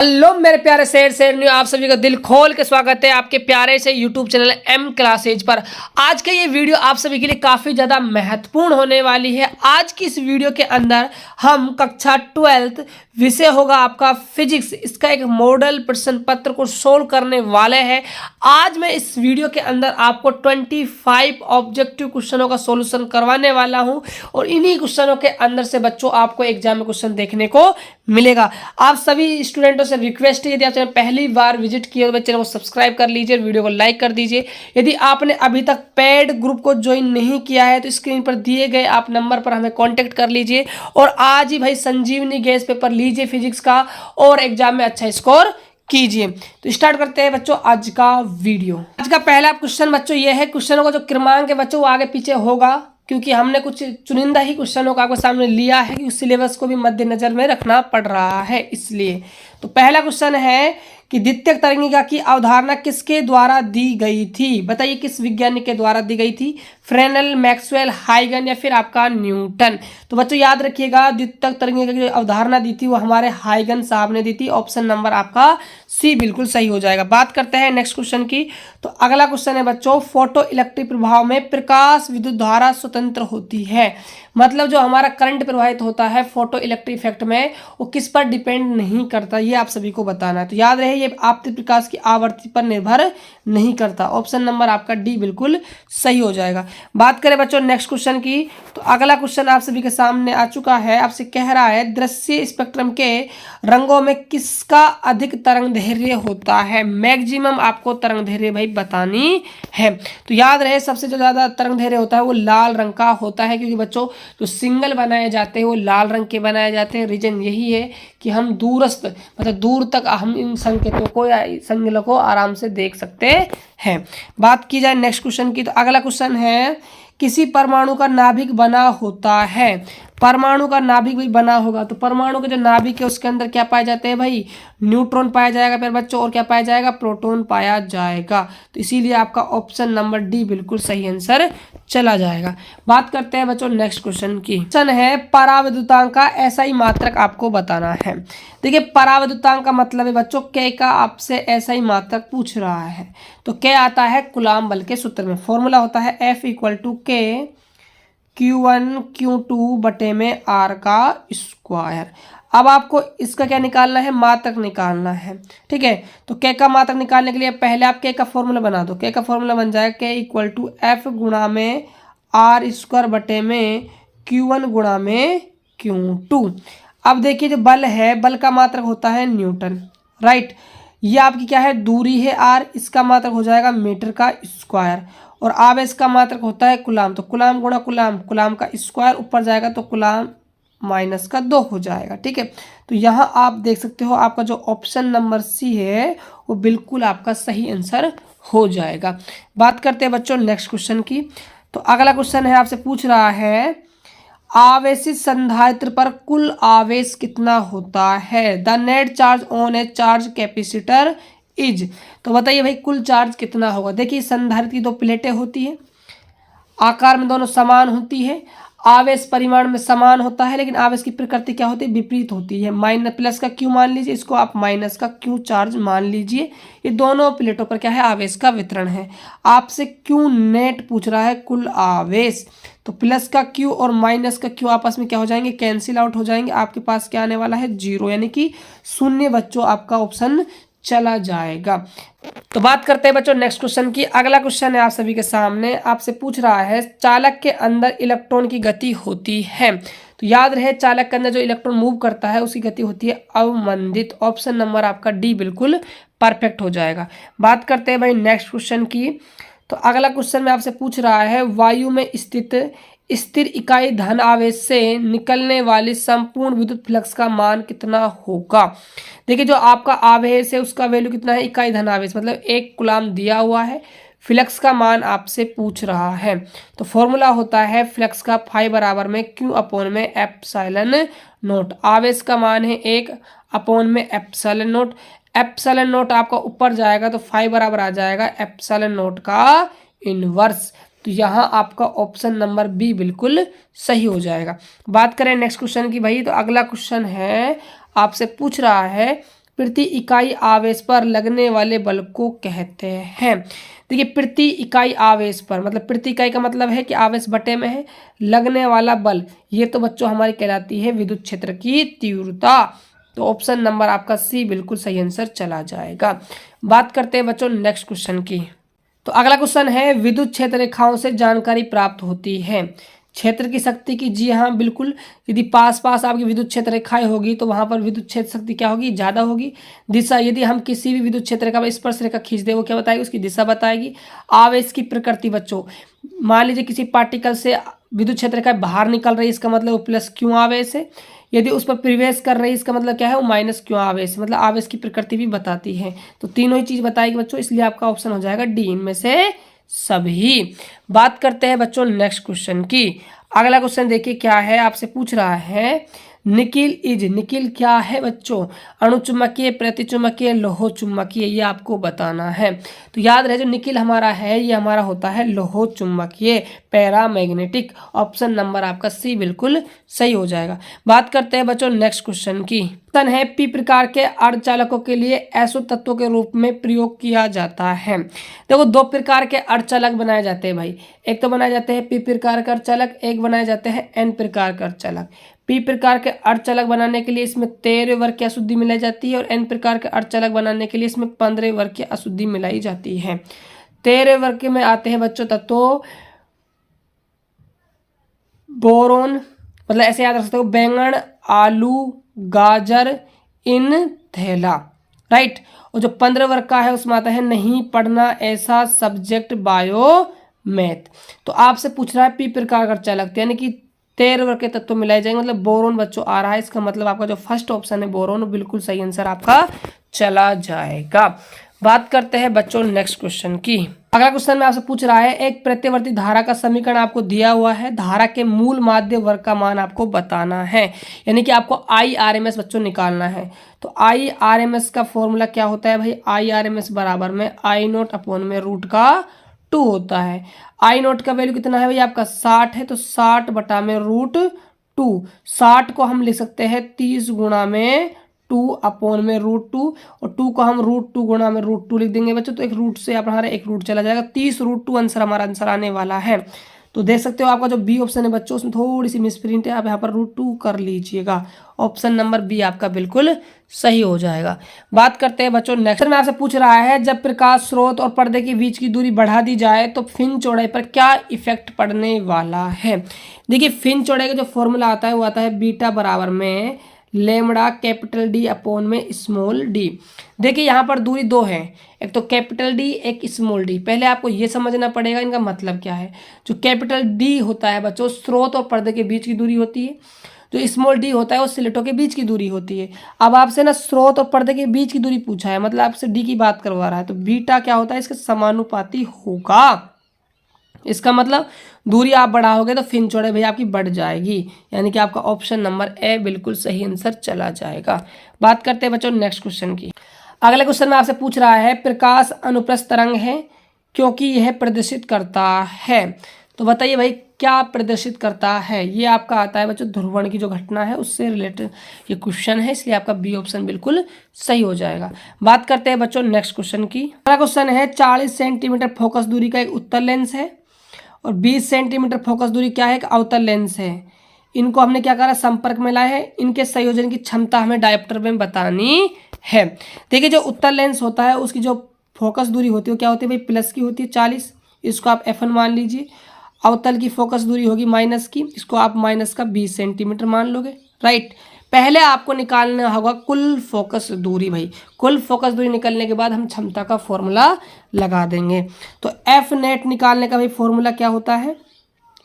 Hello मेरे प्यारे शेर आप सभी का दिल खोल के स्वागत है आपके प्यारे से यूट्यूब चैनल एम क्लासेज पर। आज का ये वीडियो आप सभी के लिए काफ़ी ज़्यादा महत्वपूर्ण होने वाली है। आज की इस वीडियो के अंदर हम कक्षा 12th विषय होगा आपका फिजिक्स, इसका एक मॉडल प्रश्न पत्र को सोल्व करने वाले हैं। आज मैं इस वीडियो के अंदर आपको 25 ऑब्जेक्टिव क्वेश्चनों का सोल्यूशन करवाने वाला हूं और इन्हीं क्वेश्चनों के अंदर से बच्चों आपको एग्जाम में क्वेश्चन देखने को मिलेगा। आप सभी स्टूडेंटों से रिक्वेस्ट है, यदि आप चैनल पहली बार विजिट किए तो चैनल को सब्सक्राइब कर लीजिए, वीडियो को लाइक कर दीजिए। यदि आपने अभी तक पेड ग्रुप को ज्वाइन नहीं किया है तो स्क्रीन पर दिए गए आप नंबर पर हमें कांटेक्ट कर लीजिए और आज ही भाई संजीवनी गैस पेपर लीजिए फिजिक्स का और एग्जाम में अच्छा स्कोर कीजिए। तो स्टार्ट करते हैं बच्चों आज का वीडियो। आज का पहला क्वेश्चन बच्चों ये है, क्वेश्चनों का जो क्रमांक है बच्चों वो आगे पीछे होगा क्योंकि हमने कुछ चुनिंदा ही क्वेश्चनों को आपके सामने लिया है कि सिलेबस को भी मद्देनजर में रखना पड़ रहा है इसलिए। तो पहला क्वेश्चन है कि द्वितीयक तरंगिका की अवधारणा किसके द्वारा दी गई थी? बताइए किस वैज्ञानिक के द्वारा दी गई थी? फ्रेनेल, मैक्सवेल, हाइगन या फिर आपका न्यूटन। तो बच्चों याद रखिएगा द्वितीयक तरंगिका की अवधारणा दी थी वो हमारे हाइगन साहब ने दी थी। ऑप्शन नंबर आपका सी बिल्कुल सही हो जाएगा। बात करते हैं नेक्स्ट क्वेश्चन की। तो अगला क्वेश्चन है बच्चों, फोटो इलेक्ट्रिक प्रभाव में प्रकाश विद्युत धारा स्वतंत्र होती है। मतलब जो हमारा करंट प्रवाहित होता है फोटो इलेक्ट्रिक इफेक्ट में वो किस पर डिपेंड नहीं करता, ये आप सभी को बताना है। तो याद रहे ये आपतित प्रकाश की आवृत्ति पर निर्भर नहीं करता। ऑप्शन नंबर आपका डी बिल्कुल सही हो जाएगा। बात करें बच्चों नेक्स्ट क्वेश्चन की, तो अगला क्वेश्चन आप सभी के सामने आ चुका है। आपसे कह रहा है दृश्य स्पेक्ट्रम के रंगों में किसका अधिक तरंग दैर्घ्य होता है? मैक्सिमम आपको तरंग दैर्घ्य भाई बतानी है। तो याद रहे सबसे जो ज्यादा तरंग दैर्घ्य होता है वो लाल रंग का होता है क्योंकि बच्चों जो सिंगल बनाए जाते हैं वो लाल रंग के बनाए जाते हैं। रीजन यही है कि हम दूरस्थ मतलब दूर तक हम इन संकेतों को या संज्ञा को आराम से देख सकते हैं। बात की जाए नेक्स्ट क्वेश्चन की, तो अगला क्वेश्चन है किसी परमाणु का नाभिक बना होता है। परमाणु का नाभिक भी बना होगा तो परमाणु के जो नाभिक है उसके अंदर क्या पाए जाते हैं भाई? न्यूट्रॉन पाया जाएगा फिर बच्चों और क्या पाया जाएगा? प्रोटॉन पाया जाएगा। तो इसीलिए आपका ऑप्शन नंबर डी बिल्कुल सही आंसर चला जाएगा। बात करते हैं बच्चों नेक्स्ट क्वेश्चन की। क्वेश्चन है पराविद्युतांक का SI मात्रक आपको बताना है। देखिए पराविद्युतांक का मतलब है बच्चों के का आपसे SI मात्रक पूछ रहा है। तो के आता है कूलाम बल के सूत्र में, फॉर्मूला होता है F = K Q1 Q2 बटे में R का स्क्वायर। अब आपको इसका क्या निकालना है? मात्रक निकालना है। ठीक है, तो के का मात्रक निकालने के लिए पहले आप के का फॉर्मूला बना दो। के का फॉर्मूला बन जाएगा K = F गुणा में R² बटे में Q1 गुणा में Q2। अब देखिए जो बल है बल का मात्रक होता है न्यूटन, राइट। ये आपकी क्या है? दूरी है R, इसका मात्रक हो जाएगा मीटर का स्क्वायर और आवेश का मात्रक होता है कूलाम। तो कूलाम गुणा कूलाम, कूलाम का स्क्वायर ऊपर जाएगा तो कूलाम -2 हो जाएगा। ठीक है, तो यहाँ आप देख सकते हो आपका जो ऑप्शन नंबर सी है वो बिल्कुल आपका सही आंसर हो जाएगा। बात करते हैं बच्चों नेक्स्ट क्वेश्चन की। तो अगला क्वेश्चन है आपसे पूछ रहा है आवेशित संधारित्र पर कुल आवेश कितना होता है? The net charge on A charge capacitor is. तो बताइए भाई कुल चार्ज कितना होगा? देखिए संधारित्र की दो प्लेटें होती है, आकार में दोनों समान होती है, आवेश परिमाण में समान होता है, लेकिन आवेश की प्रकृति क्या होती है? विपरीत होती है। प्लस का क्यू मान लीजिए, इसको आप माइनस का क्यू चार्ज मान लीजिए। ये दोनों प्लेटों पर क्या है? आवेश का वितरण है। आपसे क्यू नेट पूछ रहा है कुल आवेश, तो प्लस का क्यू और माइनस का क्यू आपस में क्या हो जाएंगे? कैंसिल आउट हो जाएंगे। आपके पास क्या आने वाला है? 0, यानी कि 0 बच्चों आपका ऑप्शन चला जाएगा। तो बात करते हैं बच्चों नेक्स्ट क्वेश्चन की। अगला क्वेश्चन है आप सभी के सामने, आपसे पूछ रहा है चालक के अंदर इलेक्ट्रॉन की गति होती है। तो याद रहे चालक के अंदर जो इलेक्ट्रॉन मूव करता है उसकी गति होती है अवमंदित। ऑप्शन नंबर आपका डी बिल्कुल परफेक्ट हो जाएगा। बात करते हैं भाई नेक्स्ट क्वेश्चन की। तो अगला क्वेश्चन में आपसे पूछ रहा है वायु में स्थित स्थिर इकाई धन आवेश से निकलने वाली संपूर्ण विद्युत फ्लक्स का मान कितना होगा? देखिए जो आपका आवेश है उसका वैल्यू कितना है? इकाई धन आवेश मतलब 1 कूलाम दिया हुआ है, फ्लक्स का मान आपसे पूछ रहा है। तो फॉर्मूला होता है फ्लक्स का फाई बराबर में Q/ε0। आवेश का मान है 1/ε0। ε0 आपका ऊपर जाएगा तो फाई बराबर आ जाएगा ε0 का इनवर्स। तो यहाँ आपका ऑप्शन नंबर बी बिल्कुल सही हो जाएगा। बात करें नेक्स्ट क्वेश्चन की भाई, तो अगला क्वेश्चन है आपसे पूछ रहा है प्रति इकाई आवेश पर लगने वाले बल को कहते हैं। देखिए प्रति इकाई आवेश पर मतलब प्रति इकाई का मतलब है कि आवेश बटे में है, लगने वाला बल ये तो बच्चों हमारी कहलाती है विद्युत क्षेत्र की तीव्रता। तो ऑप्शन नंबर आपका सी बिल्कुल सही आंसर चला जाएगा। बात करते हैं बच्चों नेक्स्ट क्वेश्चन की। तो अगला क्वेश्चन है विद्युत क्षेत्र रेखाओं से जानकारी प्राप्त होती है। क्षेत्र की शक्ति की, जी हाँ बिल्कुल, यदि पास पास आपकी विद्युत क्षेत्र रेखाएं होगी तो वहां पर विद्युत क्षेत्र शक्ति क्या होगी, ज्यादा होगी। दिशा, यदि हम किसी भी विद्युत क्षेत्र रेखा पर स्पर्श रेखा खींच दे वो क्या बताएगी, उसकी दिशा बताएगी। आवेश की प्रकृति बच्चों, मान लीजिए किसी पार्टिकल से विद्युत क्षेत्र रेखा बाहर निकल रही है, इसका मतलब वो प्लस क्यों आवेश है। यदि उस पर प्रवेश कर रही है इसका मतलब क्या है, वो माइनस क्यों आवेश है। मतलब आवेश की प्रकृति भी बताती है। तो तीनों ही चीज बताएगी बच्चों, इसलिए आपका ऑप्शन हो जाएगा डी, इनमें से सभी। बात करते हैं बच्चों नेक्स्ट क्वेश्चन की। अगला क्वेश्चन देखिए क्या है, आपसे पूछ रहा है निकिल क्या है बच्चों, अणुचुम्बकीय, प्रतिचुम्बकीय, लोह चुम्बकीय, ये आपको बताना है। तो याद रहे जो निकिल हमारा है ये हमारा होता है लोह चुम्बकीय, पैरामैग्नेटिक। ऑप्शन नंबर आपका सी बिल्कुल सही हो जाएगा। बात करते हैं बच्चों नेक्स्ट क्वेश्चन की। क्वेश्चन है पी प्रकार के अर्धचालकों के लिए ऐसो तत्वों के रूप में प्रयोग किया जाता है। देखो दो प्रकार के अर्धचालक बनाए जाते हैं भाई, एक तो बनाए जाते हैं पी प्रकार का अर्धचालक, एक बनाए जाते हैं एन प्रकार का अर्धचालक। पी प्रकार के अर्धचालक बनाने के लिए इसमें 13 वर्ग की अशुद्धि मिलाई जाती है और एन प्रकार के अर्धचालक बनाने के लिए इसमें 15 वर्ग की अशुद्धि मिलाई जाती है। 13 वर्ग में आते हैं बच्चों तत्व बोरोन, मतलब ऐसे याद रख सकते हो, बैंगन, आलू, गाजर, इन, थैला, राइट। और जो 15 वर्ग का है उसमें आता है नहीं पढ़ना ऐसा सब्जेक्ट बायो मैथ। तो आपसे पूछ रहा है पी प्रकार का अर्धचालक यानी कि 13 वर्ग के तत्व मिलाए जाएंगे, मतलब बोरोन बच्चों आ रहा है। इसका मतलब आपका जो फर्स्ट ऑप्शन है बोरोन बिल्कुल सही आंसर आपका चला जाएगा। बात करते हैं बच्चों नेक्स्ट क्वेश्चन की। अगला क्वेश्चन में आपसे पूछ रहा है एक प्रत्यावर्ती धारा का समीकरण आपको दिया हुआ है, धारा के मूल माध्य वर्ग का मान आपको बताना है, यानी कि आपको IRMS बच्चों निकालना है। तो IRMS का फॉर्मूला क्या होता है भाई, IRMS बराबर में I0 अपॉन में √2 होता है। I0 का वैल्यू कितना है भाई आपका 60 है, तो 60 बटा में √2। 60 को हम लिख सकते हैं 30 गुणा में 2 अपॉन में √2 और 2 को हम √2 गुणा में √2 लिख देंगे बच्चों। तो एक रूट से हमारा एक रूट चला जाएगा, 30 √2 आंसर हमारा आंसर आने वाला है। तो देख सकते हो आपका जो बी ऑप्शन है बच्चों उसमें थोड़ी सी मिसप्रिंट है, आप यहाँ पर √2 कर लीजिएगा। ऑप्शन नंबर बी आपका बिल्कुल सही हो जाएगा। बात करते हैं बच्चों नेक्स्ट में आपसे पूछ रहा है जब प्रकाश स्रोत और पर्दे के बीच की दूरी बढ़ा दी जाए तो फिन चौड़ाई पर क्या इफेक्ट पड़ने वाला है। देखिए फिन चौड़ाई का जो फॉर्मूला आता है वो आता है बीटा बराबर में लेमड़ा कैपिटल डी अपॉन में स्मॉल डी। देखिए यहाँ पर दूरी दो है, एक तो कैपिटल डी एक स्मॉल डी। पहले आपको ये समझना पड़ेगा इनका मतलब क्या है। जो कैपिटल डी होता है बच्चों स्रोत और पर्दे के बीच की दूरी होती है, जो स्मॉल डी होता है वो स्लेटों के बीच की दूरी होती है। अब आपसे ना स्रोत और पर्दे के बीच की दूरी पूछा है, मतलब आपसे डी की बात करवा रहा है, तो बीटा क्या होता है इसके समानुपाती होगा। इसका मतलब दूरी आप बढ़ाओगे तो फिन चौड़ाई भैया आपकी बढ़ जाएगी, यानी कि आपका ऑप्शन नंबर ए बिल्कुल सही आंसर चला जाएगा। बात करते हैं बच्चों नेक्स्ट क्वेश्चन की। अगले क्वेश्चन में आपसे पूछ रहा है प्रकाश अनुप्रस्थ तरंग है क्योंकि यह प्रदर्शित करता है। तो बताइए भाई क्या प्रदर्शित करता है। ये आपका आता है बच्चों ध्रुवण की जो घटना है उससे रिलेटेड ये क्वेश्चन है, इसलिए आपका बी ऑप्शन बिल्कुल सही हो जाएगा। बात करते हैं बच्चों नेक्स्ट क्वेश्चन की। अगला क्वेश्चन है 40 सेंटीमीटर फोकस दूरी का एक उत्तल लेंस है और 20 सेंटीमीटर फोकस दूरी क्या है, एक अवतल लेंस है। इनको हमने क्या करा संपर्क में लाए हैं, इनके संयोजन की क्षमता हमें डायोप्टर में बतानी है। देखिए जो उत्तल लेंस होता है उसकी जो फोकस दूरी होती है क्या होती है भाई प्लस की होती है 40, इसको आप F1 मान लीजिए। अवतल की फोकस दूरी होगी माइनस की, इसको आप माइनस का 20 सेंटीमीटर मान लोगे, राइट। पहले आपको निकालना होगा कुल फोकस दूरी भाई, कुल फोकस दूरी निकलने के बाद हम क्षमता का फॉर्मूला लगा देंगे। तो एफ नेट निकालने का भाई फॉर्मूला क्या होता है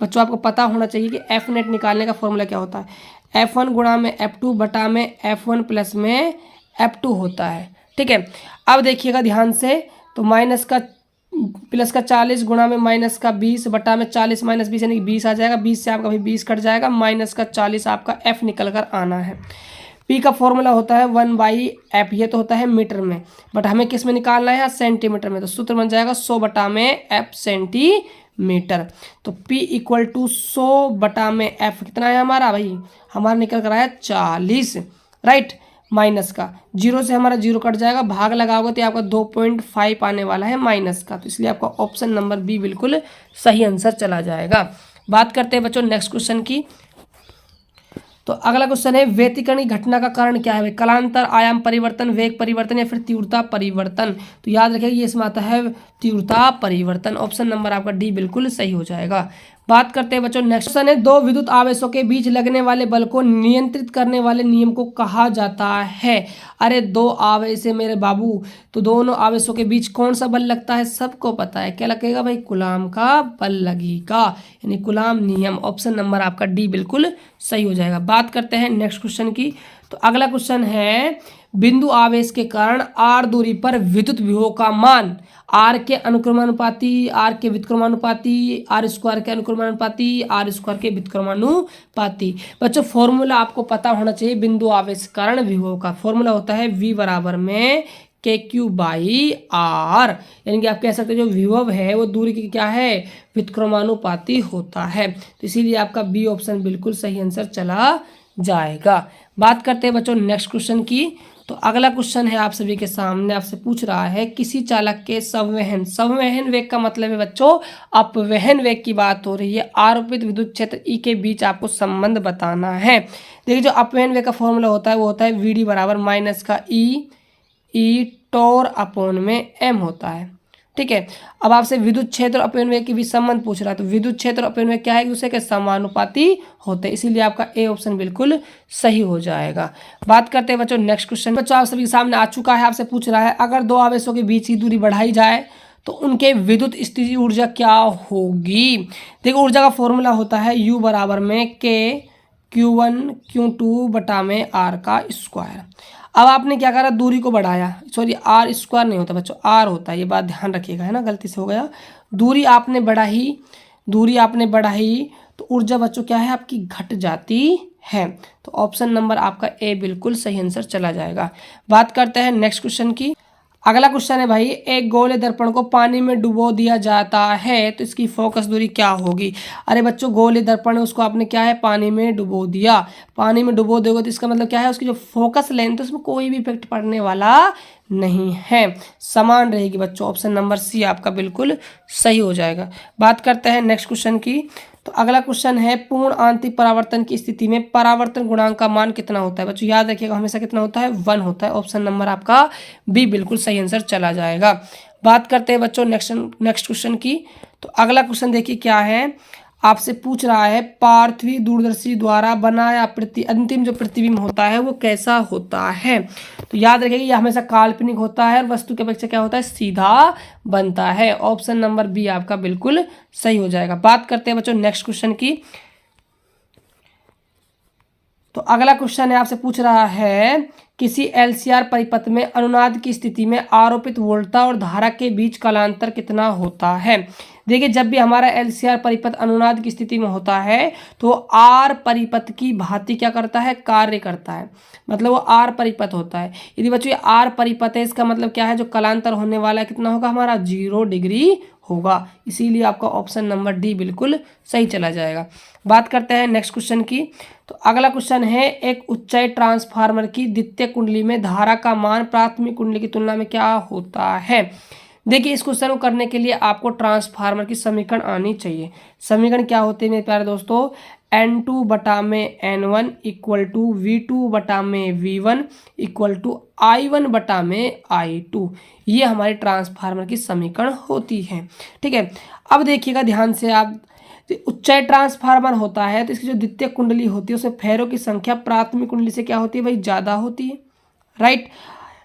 बच्चों, आपको पता होना चाहिए कि एफ नेट निकालने का फॉर्मूला क्या होता है। F1 गुणा में F2 बटा में F1 प्लस में F2 होता है, ठीक है। अब देखिएगा ध्यान से, तो माइनस का प्लस का 40 गुणा में माइनस का 20 बटा में 40 माइनस 20 यानी कि 20 आ जाएगा। 20 से आपका भाई 20 कट जाएगा, माइनस का 40 आपका F निकल कर आना है। P का फॉर्मूला होता है 1/F, ये तो होता है मीटर में, बट हमें किस में निकालना है सेंटीमीटर में। तो सूत्र बन जाएगा 100 बटा में F सेंटीमीटर। तो P इक्वल टू 100 बटा में F कितना है हमारा भाई, हमारा निकल कर आया 40, राइट। माइनस का, 0 से हमारा 0 कट जाएगा, भाग लगाओगे तो आपका 2.5 आने वाला है माइनस का, तो इसलिए आपका ऑप्शन नंबर बी बिल्कुल सही आंसर चला जाएगा। बात करते हैं बच्चों नेक्स्ट क्वेश्चन की। तो अगला क्वेश्चन है व्यतिकरण घटना का कारण क्या है? कालांतर, आयाम परिवर्तन, वेग परिवर्तन या फिर तीव्रता परिवर्तन। तो याद रखिएगा ये इसमें आता है तीव्रता परिवर्तन। ऑप्शन नंबर आपका डी बिल्कुल सही हो जाएगा। बात करते हैं बच्चों नेक्स्ट क्वेश्चन है दो विद्युत आवेशों के बीच लगने वाले बल को नियंत्रित करने वाले नियम को कहा जाता है। अरे दो आवेश है मेरे बाबू, तो दोनों आवेशों के बीच कौन सा बल लगता है? सबको पता है, क्या लगेगा भाई? कूलाम का बल लगेगा, यानी कूलाम नियम। ऑप्शन नंबर आपका डी बिल्कुल सही हो जाएगा। बात करते हैं नेक्स्ट क्वेश्चन की। तो अगला क्वेश्चन है बिंदु आवेश के कारण आर दूरी पर विद्युत विभव का मान आर के अनुक्रमानुपाती, आर के व्युत्क्रमानुपाती, आर स्क्वायर के अनुक्रमानुपाती, आर स्क्वायर के व्युत्क्रमानुपाती। बच्चों फॉर्मूला आपको पता होना चाहिए बिंदु आवेश के कारण विभव का। फॉर्मूला होता है V बराबर में KQ बाई R, यानी कि आप कह सकते हो जो विभव है वो दूरी की क्या है? व्युत्क्रमानुपाती होता है। तो इसीलिए आपका बी ऑप्शन बिल्कुल सही आंसर चला जाएगा। बात करते हैं बच्चों नेक्स्ट क्वेश्चन की। तो अगला क्वेश्चन है आप सभी के सामने, आपसे पूछ रहा है किसी चालक के संवहन, संवहन वेग का मतलब है बच्चों अपवहन वेग की बात हो रही है, आरोपित विद्युत क्षेत्र ई के बीच आपको संबंध बताना है। देखिए जो अपवहन वेग का फॉर्मूला होता है वो होता है VD बराबर माइनस का ई टोर अपॉन में m होता है, ठीक है। अब आपसे विद्युत क्षेत्र और अपवहन वेग के बीच संबंध पूछ रहा है, तो विद्युत क्षेत्र और अपवहन वेग क्या है? एक दूसरे के समानुपाती होते हैं, इसीलिए आपका ए ऑप्शन बिल्कुल सही हो जाएगा। बात करते हैं बच्चों नेक्स्ट क्वेश्चन। बच्चों आप सभी के सामने आ चुका है, आपसे पूछ रहा है अगर दो आवेशों के बीच की दूरी बढ़ाई जाए तो उनके विद्युत स्थिति ऊर्जा क्या होगी? देखो ऊर्जा का फॉर्मूला होता है U बराबर में K Q1 Q2 बटा में R का स्क्वायर। अब आपने क्या करा? दूरी को बढ़ाया, सॉरी R स्क्वायर नहीं होता बच्चों, R होता है, ये बात ध्यान रखिएगा, है ना, गलती से हो गया। दूरी आपने बढ़ाई, दूरी आपने बढ़ाई तो ऊर्जा बच्चों क्या है आपकी? घट जाती है। तो ऑप्शन नंबर आपका ए बिल्कुल सही आंसर चला जाएगा। बात करते हैं नेक्स्ट क्वेश्चन की। अगला क्वेश्चन है भाई एक गोले दर्पण को पानी में डुबो दिया जाता है तो इसकी फोकस दूरी क्या होगी? अरे बच्चों गोले दर्पण है उसको आपने क्या है? पानी में डुबो दिया। पानी में डुबो दोगे तो इसका मतलब क्या है? उसकी जो फोकस लेंथ है उसमें कोई भी इफेक्ट पड़ने वाला नहीं है, समान रहेगी बच्चों। ऑप्शन नंबर सी आपका बिल्कुल सही हो जाएगा। बात करते हैं नेक्स्ट क्वेश्चन की। तो अगला क्वेश्चन है पूर्ण आंतरिक परावर्तन की स्थिति में परावर्तन गुणांक का मान कितना होता है? बच्चों याद रखिएगा हमेशा कितना होता है? 1 होता है। ऑप्शन नंबर आपका बी बिल्कुल सही आंसर चला जाएगा। बात करते हैं बच्चों नेक्स्ट क्वेश्चन की। तो अगला क्वेश्चन देखिए क्या है, आपसे पूछ रहा है पार्थिव दूरदर्शी द्वारा बनाया अंतिम जो प्रतिबिंब होता है वो कैसा होता है? तो याद रखिएगा ये हमेशा काल्पनिक होता है और वस्तु के अपेक्षा क्या होता है? सीधा बनता है। ऑप्शन नंबर बी आपका बिल्कुल सही हो जाएगा। बात करते हैं बच्चों नेक्स्ट क्वेश्चन की। तो अगला क्वेश्चन है आपसे पूछ रहा है किसी LCR परिपथ में अनुनाद की स्थिति में आरोपित वोल्टता और धारा के बीच कालांतर कितना होता है? देखिए जब भी हमारा LCR परिपथ अनुनाद की स्थिति में होता है तो R परिपथ की भांति क्या करता है? कार्य करता है, मतलब वो R परिपथ होता है। यदि बच्चों ये R परिपथ है इसका मतलब क्या है? जो कालांतर होने वाला है कितना होगा हमारा? 0 डिग्री होगा, इसीलिए आपका ऑप्शन नंबर डी बिल्कुल सही चला जाएगा। बात करते हैं नेक्स्ट क्वेश्चन की। तो अगला क्वेश्चन है एक उच्चाई ट्रांसफार्मर की द्वितीय कुंडली में धारा का मान प्राथमिक कुंडली की तुलना में क्या होता है? देखिए इस क्वेश्चन को करने के लिए आपको ट्रांसफार्मर की समीकरण आनी चाहिए। समीकरण क्या होते हैं मेरे प्यारे दोस्तों? N2 बटा में N1 इक्वल टू V2 बटा में V1 इक्वल टू I1 बटा में I2, ये हमारी ट्रांसफार्मर की समीकरण होती है, ठीक है। अब देखिएगा ध्यान से आप, उच्चाई ट्रांसफार्मर होता है तो इसकी जो द्वितीय कुंडली होती है उसमें फेरों की संख्या प्राथमिक कुंडली से क्या होती है भाई? ज़्यादा होती है, राइट।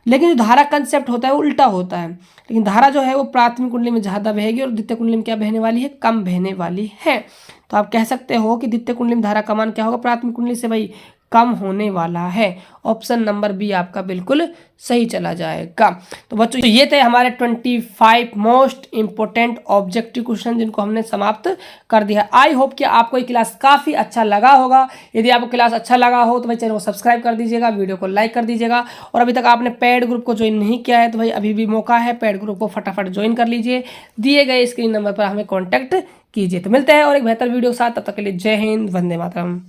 लेकिन जो धारा कंसेप्ट होता है वो उल्टा होता है, लेकिन धारा जो है वो प्राथमिक कुंडली में ज़्यादा बहेगी और द्वितीय कुंडली में क्या बहने वाली है? कम बहने वाली है। तो आप कह सकते हो कि द्वितीय कुंडली में धारा का मान क्या होगा? प्राथमिक कुंडली से भाई कम होने वाला है। ऑप्शन नंबर बी आपका बिल्कुल सही चला जाएगा। तो बच्चों ये थे हमारे 25 मोस्ट इंपोर्टेंट ऑब्जेक्टिव क्वेश्चन जिनको हमने समाप्त कर दिया। आई होप कि आपको ये क्लास काफ़ी अच्छा लगा होगा। यदि आपको क्लास अच्छा लगा हो तो भाई चैनल को सब्सक्राइब कर दीजिएगा, वीडियो को लाइक कर दीजिएगा, और अभी तक आपने पेड ग्रुप को ज्वाइन नहीं किया है तो भाई अभी भी मौका है, पेड ग्रुप को फटाफट ज्वाइन कर लीजिए। दिए गए स्क्रीन नंबर पर हमें कॉन्टैक्ट कीजिए। तो मिलते हैं और एक बेहतर वीडियो के साथ, तब तक के लिए जय हिंद, वंदे मातरम।